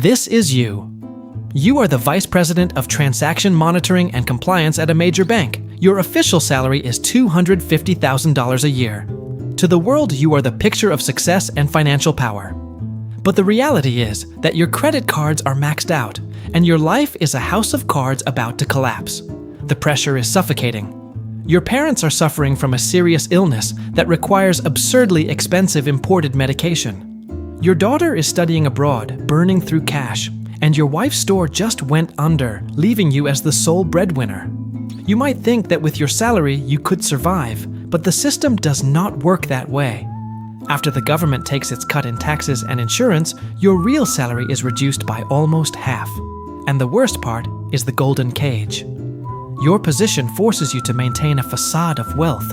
This is you. You are the Vice President of Transaction Monitoring and Compliance at a major bank. Your official salary is $250,000 a year. To the world, you are the picture of success and financial power. But the reality is that your credit cards are maxed out, and your life is a house of cards about to collapse. The pressure is suffocating. Your parents are suffering from a serious illness that requires absurdly expensive imported medication. Your daughter is studying abroad, burning through cash, and your wife's store just went under, leaving you as the sole breadwinner. You might think that with your salary you could survive, but the system does not work that way. After the government takes its cut in taxes and insurance, your real salary is reduced by almost half. And the worst part is the golden cage. Your position forces you to maintain a facade of wealth.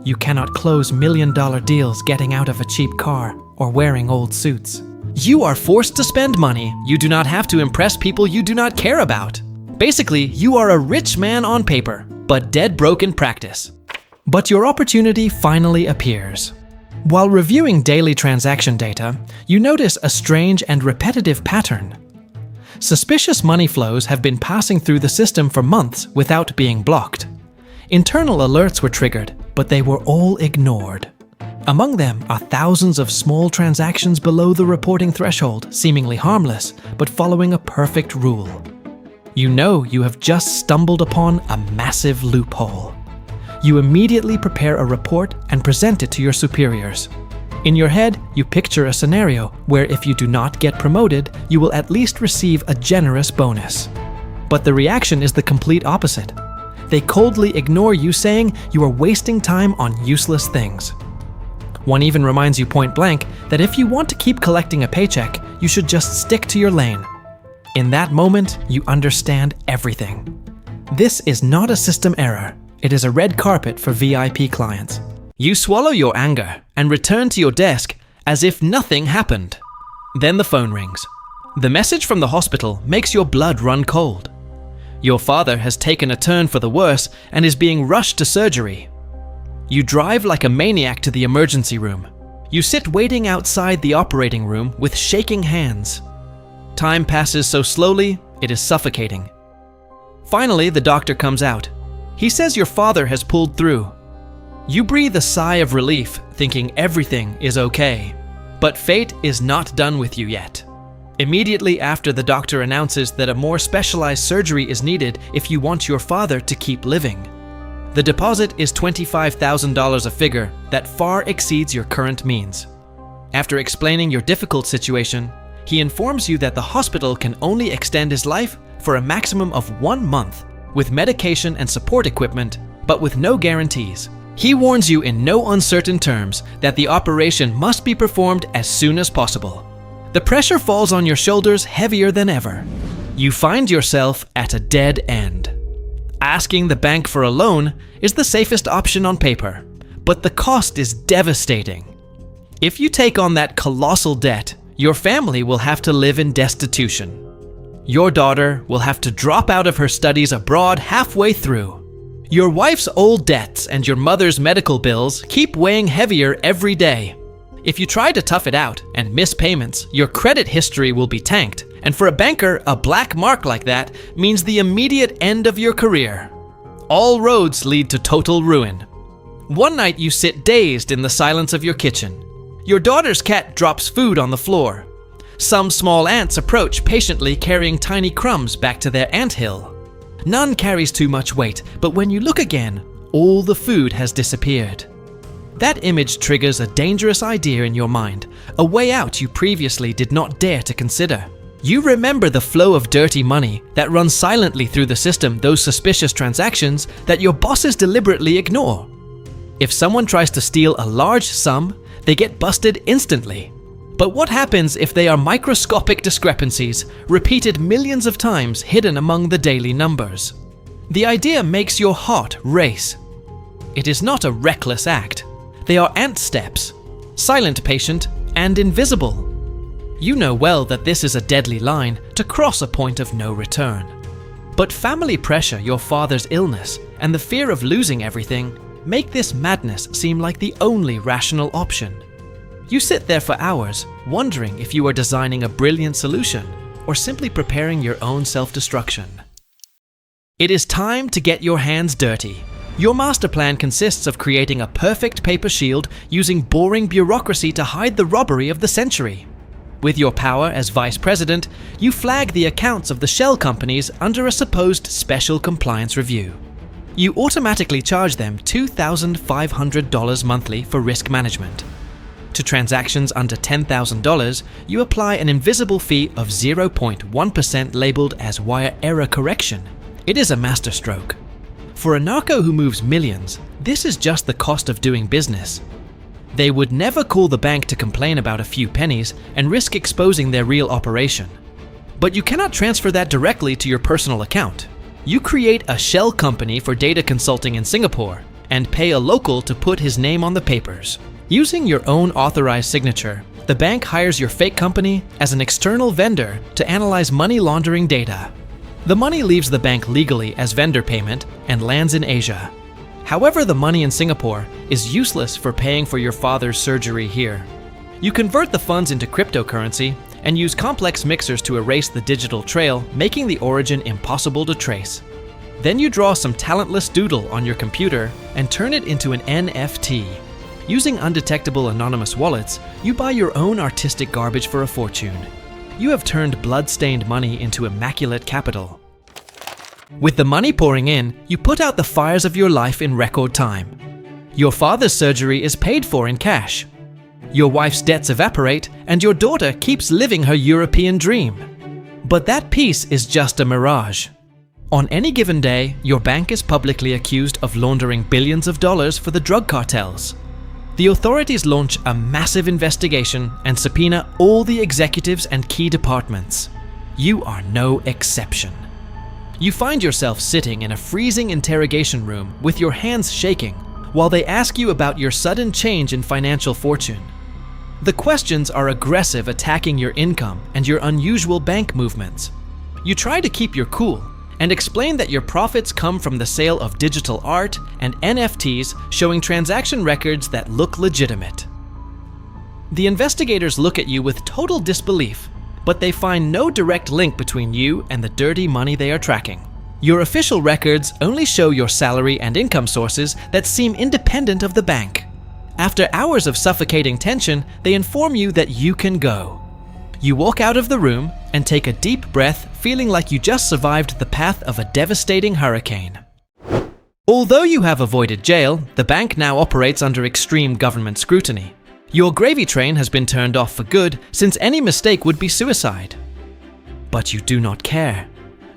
You cannot close million-dollar deals getting out of a cheap car or wearing old suits. You are forced to spend money. You do not have to impress people you do not care about. Basically, you are a rich man on paper, but dead broke in practice. But your opportunity finally appears. While reviewing daily transaction data, you notice a strange and repetitive pattern. Suspicious money flows have been passing through the system for months without being blocked. Internal alerts were triggered, but they were all ignored. Among them are thousands of small transactions below the reporting threshold, seemingly harmless, but following a perfect rule. You know you have just stumbled upon a massive loophole. You immediately prepare a report and present it to your superiors. In your head, you picture a scenario where if you do not get promoted, you will at least receive a generous bonus. But the reaction is the complete opposite. They coldly ignore you, saying you are wasting time on useless things. One even reminds you point blank that if you want to keep collecting a paycheck, you should just stick to your lane. In that moment, you understand everything. This is not a system error. It is a red carpet for VIP clients. You swallow your anger and return to your desk as if nothing happened. Then the phone rings. The message from the hospital makes your blood run cold. Your father has taken a turn for the worse and is being rushed to surgery. You drive like a maniac to the emergency room. You sit waiting outside the operating room with shaking hands. Time passes so slowly, it is suffocating. Finally, the doctor comes out. He says your father has pulled through. You breathe a sigh of relief, thinking everything is okay. But fate is not done with you yet. Immediately after, the doctor announces that a more specialized surgery is needed if you want your father to keep living. The deposit is $25,000, a figure that far exceeds your current means. After explaining your difficult situation, he informs you that the hospital can only extend his life for a maximum of 1 month, with medication and support equipment, but with no guarantees. He warns you in no uncertain terms that the operation must be performed as soon as possible. The pressure falls on your shoulders heavier than ever. You find yourself at a dead end. Asking the bank for a loan is the safest option on paper, but the cost is devastating. If you take on that colossal debt, your family will have to live in destitution. Your daughter will have to drop out of her studies abroad halfway through. Your wife's old debts and your mother's medical bills keep weighing heavier every day. If you try to tough it out and miss payments, your credit history will be tanked, and for a banker, a black mark like that means the immediate end of your career. All roads lead to total ruin. One night you sit dazed in the silence of your kitchen. Your daughter's cat drops food on the floor. Some small ants approach patiently, carrying tiny crumbs back to their anthill. None carries too much weight, but when you look again, all the food has disappeared. That image triggers a dangerous idea in your mind, a way out you previously did not dare to consider. You remember the flow of dirty money that runs silently through the system, those suspicious transactions that your bosses deliberately ignore. If someone tries to steal a large sum, they get busted instantly. But what happens if they are microscopic discrepancies, repeated millions of times, hidden among the daily numbers? The idea makes your heart race. It is not a reckless act. They are ant steps, silent, patient, and invisible. You know well that this is a deadly line to cross a point of no return. But family pressure, your father's illness, and the fear of losing everything make this madness seem like the only rational option. You sit there for hours, wondering if you are designing a brilliant solution, or simply preparing your own self-destruction. It is time to get your hands dirty. Your master plan consists of creating a perfect paper shield using boring bureaucracy to hide the robbery of the century. With your power as vice president, you flag the accounts of the shell companies under a supposed special compliance review. You automatically charge them $2,500 monthly for risk management. To transactions under $10,000, you apply an invisible fee of 0.1% labeled as wire error correction. It is a masterstroke. For a narco who moves millions, this is just the cost of doing business. They would never call the bank to complain about a few pennies and risk exposing their real operation. But you cannot transfer that directly to your personal account. You create a shell company for data consulting in Singapore and pay a local to put his name on the papers. Using your own authorized signature, the bank hires your fake company as an external vendor to analyze money laundering data. The money leaves the bank legally as vendor payment and lands in Asia. However, the money in Singapore is useless for paying for your father's surgery here. You convert the funds into cryptocurrency and use complex mixers to erase the digital trail, making the origin impossible to trace. Then you draw some talentless doodle on your computer and turn it into an NFT. Using undetectable anonymous wallets, you buy your own artistic garbage for a fortune. You have turned blood-stained money into immaculate capital. With the money pouring in, you put out the fires of your life in record time. Your father's surgery is paid for in cash. Your wife's debts evaporate, and your daughter keeps living her European dream. But that peace is just a mirage. On any given day, your bank is publicly accused of laundering billions of dollars for the drug cartels. The authorities launch a massive investigation and subpoena all the executives and key departments. You are no exception. You find yourself sitting in a freezing interrogation room with your hands shaking while they ask you about your sudden change in financial fortune. The questions are aggressive, attacking your income and your unusual bank movements. You try to keep your cool and explain that your profits come from the sale of digital art and NFTs showing transaction records that look legitimate. The investigators look at you with total disbelief, but they find no direct link between you and the dirty money they are tracking. Your official records only show your salary and income sources that seem independent of the bank. After hours of suffocating tension, they inform you that you can go. You walk out of the room and take a deep breath, feeling like you just survived the path of a devastating hurricane. Although you have avoided jail, the bank now operates under extreme government scrutiny. Your gravy train has been turned off for good, since any mistake would be suicide. But you do not care.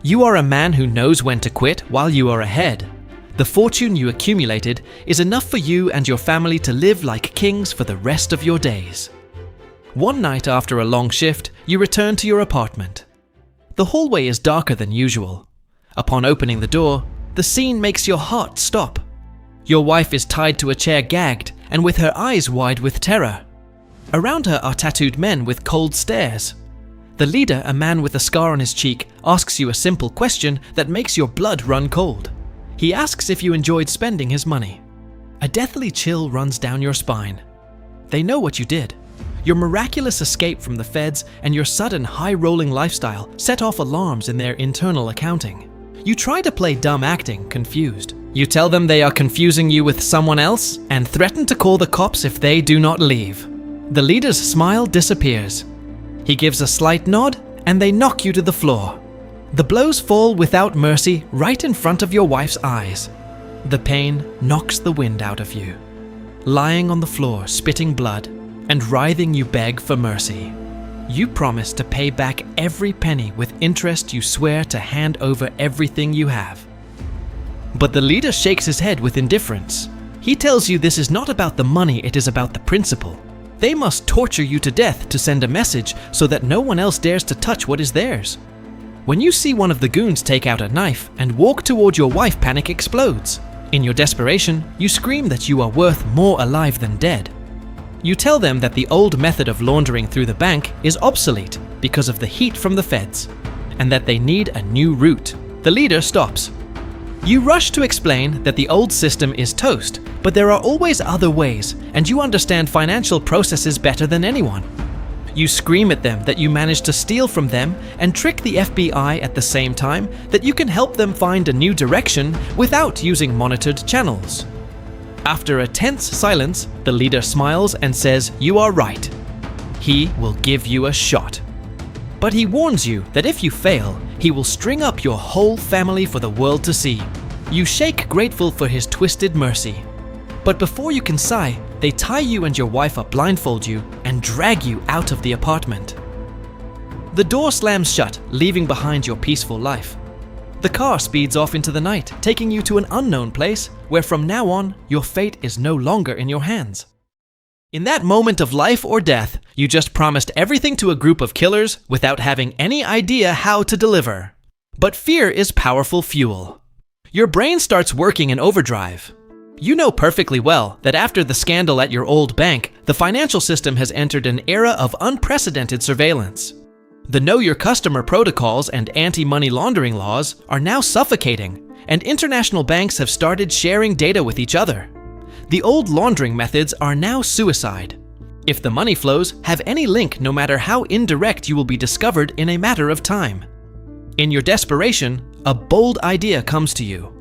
You are a man who knows when to quit while you are ahead. The fortune you accumulated is enough for you and your family to live like kings for the rest of your days. One night after a long shift, you return to your apartment. The hallway is darker than usual. Upon opening the door, the scene makes your heart stop. Your wife is tied to a chair, gagged, and with her eyes wide with terror. Around her are tattooed men with cold stares. The leader, a man with a scar on his cheek, asks you a simple question that makes your blood run cold. He asks if you enjoyed spending his money. A deathly chill runs down your spine. They know what you did. Your miraculous escape from the feds and your sudden high-rolling lifestyle set off alarms in their internal accounting. You try to play dumb acting, confused. You tell them they are confusing you with someone else and threaten to call the cops if they do not leave. The leader's smile disappears. He gives a slight nod and they knock you to the floor. The blows fall without mercy right in front of your wife's eyes. The pain knocks the wind out of you. Lying on the floor, spitting blood, and writhing, you beg for mercy. You promise to pay back every penny with interest. You swear to hand over everything you have. But the leader shakes his head with indifference. He tells you this is not about the money, it is about the principle. They must torture you to death to send a message so that no one else dares to touch what is theirs. When you see one of the goons take out a knife and walk toward your wife, panic explodes. In your desperation, you scream that you are worth more alive than dead. You tell them that the old method of laundering through the bank is obsolete because of the heat from the feds, and that they need a new route. The leader stops. You rush to explain that the old system is toast, but there are always other ways, and you understand financial processes better than anyone. You scream at them that you managed to steal from them and trick the FBI at the same time that you can help them find a new direction without using monitored channels. After a tense silence, the leader smiles and says you are right. He will give you a shot. But he warns you that if you fail, he will string up your whole family for the world to see. You shake grateful for his twisted mercy. But before you can sigh, they tie you and your wife up, blindfold you, and drag you out of the apartment. The door slams shut, leaving behind your peaceful life. The car speeds off into the night, taking you to an unknown place where from now on, your fate is no longer in your hands. In that moment of life or death, you just promised everything to a group of killers without having any idea how to deliver. But fear is powerful fuel. Your brain starts working in overdrive. You know perfectly well that after the scandal at your old bank, the financial system has entered an era of unprecedented surveillance. The Know Your Customer protocols and anti-money laundering laws are now suffocating, and international banks have started sharing data with each other. The old laundering methods are now suicide. If the money flows have any link, no matter how indirect, you will be discovered in a matter of time. In your desperation, a bold idea comes to you.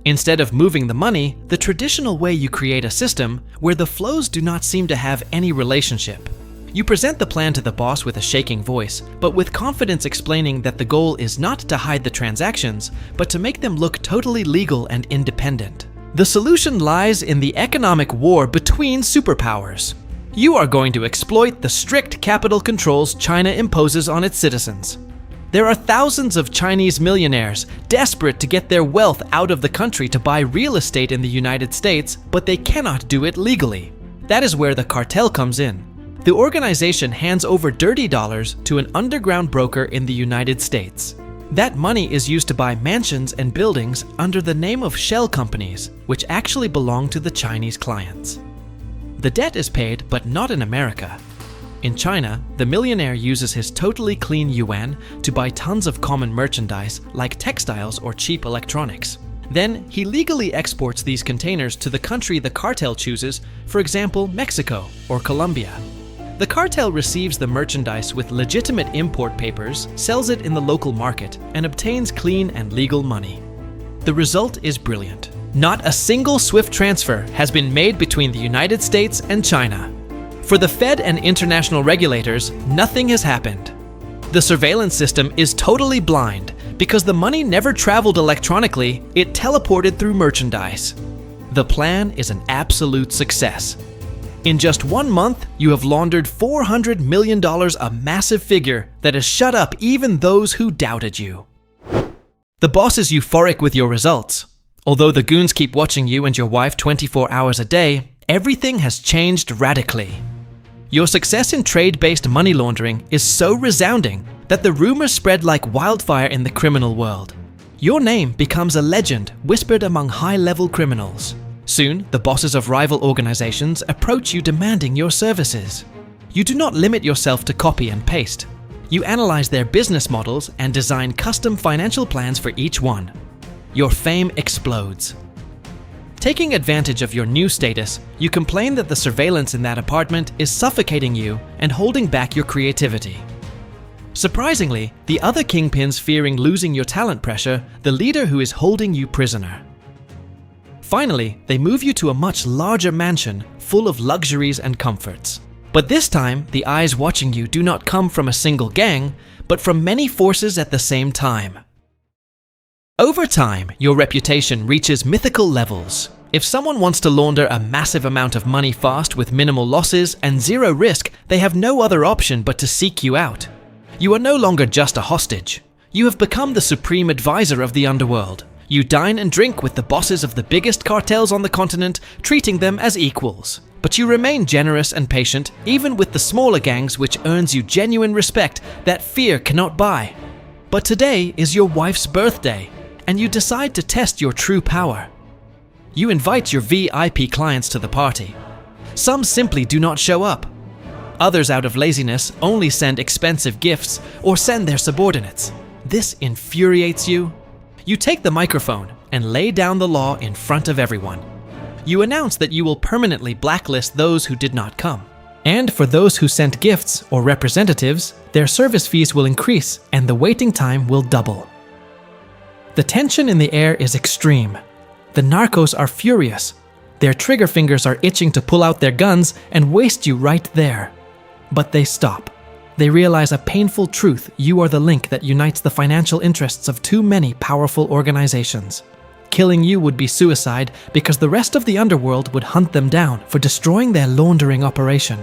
Instead of moving the money, the traditional way, you create a system where the flows do not seem to have any relationship. You present the plan to the boss with a shaking voice, but with confidence, explaining that the goal is not to hide the transactions, but to make them look totally legal and independent. The solution lies in the economic war between superpowers. You are going to exploit the strict capital controls China imposes on its citizens. There are thousands of Chinese millionaires desperate to get their wealth out of the country to buy real estate in the United States, but they cannot do it legally. That is where the cartel comes in. The organization hands over dirty dollars to an underground broker in the United States. That money is used to buy mansions and buildings under the name of shell companies, which actually belong to the Chinese clients. The debt is paid, but not in America. In China, the millionaire uses his totally clean yuan to buy tons of common merchandise like textiles or cheap electronics. Then he legally exports these containers to the country the cartel chooses, for example, Mexico or Colombia. The cartel receives the merchandise with legitimate import papers, sells it in the local market, and obtains clean and legal money. The result is brilliant. Not a single SWIFT transfer has been made between the United States and China. For the Fed and international regulators, nothing has happened. The surveillance system is totally blind because the money never traveled electronically, it teleported through merchandise. The plan is an absolute success. In just 1 month, you have laundered $400 million, a massive figure that has shut up even those who doubted you. The boss is euphoric with your results. Although the goons keep watching you and your wife 24 hours a day, everything has changed radically. Your success in trade-based money laundering is so resounding that the rumors spread like wildfire in the criminal world. Your name becomes a legend whispered among high-level criminals. Soon, the bosses of rival organizations approach you demanding your services. You do not limit yourself to copy and paste. You analyze their business models and design custom financial plans for each one. Your fame explodes. Taking advantage of your new status, you complain that the surveillance in that apartment is suffocating you and holding back your creativity. Surprisingly, the other kingpins, fearing losing your talent, pressure the leader who is holding you prisoner. Finally, they move you to a much larger mansion full of luxuries and comforts. But this time, the eyes watching you do not come from a single gang, but from many forces at the same time. Over time, your reputation reaches mythical levels. If someone wants to launder a massive amount of money fast with minimal losses and zero risk, they have no other option but to seek you out. You are no longer just a hostage. You have become the supreme advisor of the underworld. You dine and drink with the bosses of the biggest cartels on the continent, treating them as equals. But you remain generous and patient, even with the smaller gangs, which earns you genuine respect that fear cannot buy. But today is your wife's birthday, and you decide to test your true power. You invite your VIP clients to the party. Some simply do not show up. Others, out of laziness, only send expensive gifts or send their subordinates. This infuriates you. You take the microphone and lay down the law in front of everyone. You announce that you will permanently blacklist those who did not come. And for those who sent gifts or representatives, their service fees will increase and the waiting time will double. The tension in the air is extreme. The narcos are furious. Their trigger fingers are itching to pull out their guns and waste you right there. But they stop. They realize a painful truth: you are the link that unites the financial interests of too many powerful organizations. Killing you would be suicide because the rest of the underworld would hunt them down for destroying their laundering operation.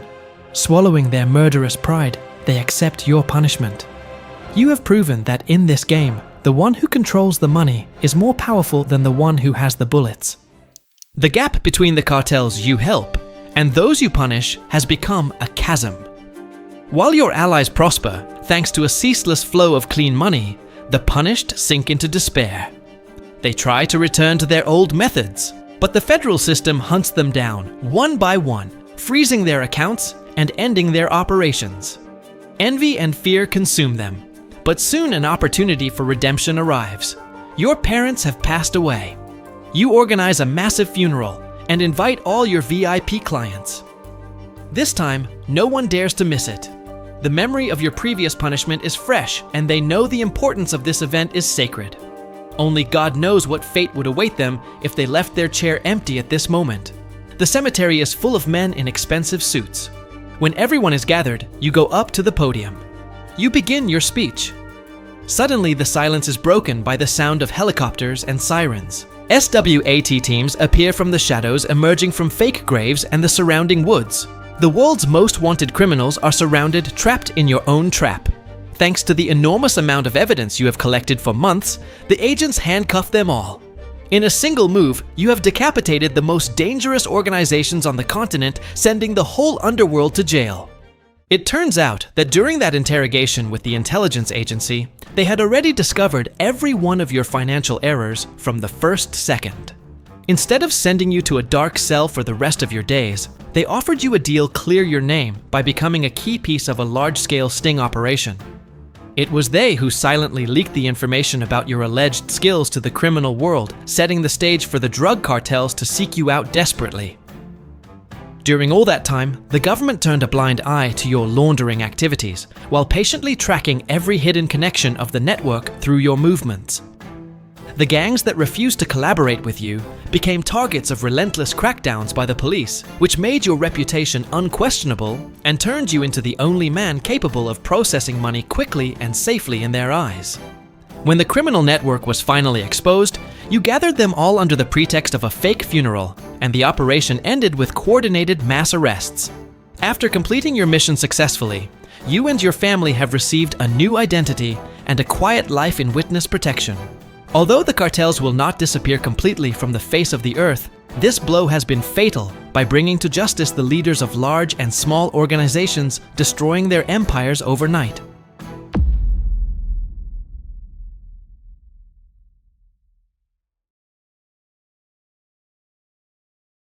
Swallowing their murderous pride, they accept your punishment. You have proven that in this game, the one who controls the money is more powerful than the one who has the bullets. The gap between the cartels you help and those you punish has become a chasm. While your allies prosper, thanks to a ceaseless flow of clean money, the punished sink into despair. They try to return to their old methods, but the federal system hunts them down one by one, freezing their accounts and ending their operations. Envy and fear consume them, but soon an opportunity for redemption arrives. Your parents have passed away. You organize a massive funeral and invite all your VIP clients. This time, no one dares to miss it. The memory of your previous punishment is fresh, and they know the importance of this event is sacred. Only God knows what fate would await them if they left their chair empty at this moment. The cemetery is full of men in expensive suits. When everyone is gathered, you go up to the podium. You begin your speech. Suddenly, the silence is broken by the sound of helicopters and sirens. SWAT teams appear from the shadows, emerging from fake graves and the surrounding woods. The world's most wanted criminals are surrounded, trapped in your own trap. Thanks to the enormous amount of evidence you have collected for months, the agents handcuff them all. In a single move, you have decapitated the most dangerous organizations on the continent, sending the whole underworld to jail. It turns out that during that interrogation with the intelligence agency, they had already discovered every one of your financial errors from the first second. Instead of sending you to a dark cell for the rest of your days, they offered you a deal clear your name by becoming a key piece of a large-scale sting operation. It was they who silently leaked the information about your alleged skills to the criminal world, setting the stage for the drug cartels to seek you out desperately. During all that time, the government turned a blind eye to your laundering activities, while patiently tracking every hidden connection of the network through your movements. The gangs that refused to collaborate with you became targets of relentless crackdowns by the police, which made your reputation unquestionable and turned you into the only man capable of processing money quickly and safely in their eyes. When the criminal network was finally exposed, you gathered them all under the pretext of a fake funeral, and the operation ended with coordinated mass arrests. After completing your mission successfully, you and your family have received a new identity and a quiet life in witness protection. Although the cartels will not disappear completely from the face of the earth, this blow has been fatal by bringing to justice the leaders of large and small organizations, destroying their empires overnight.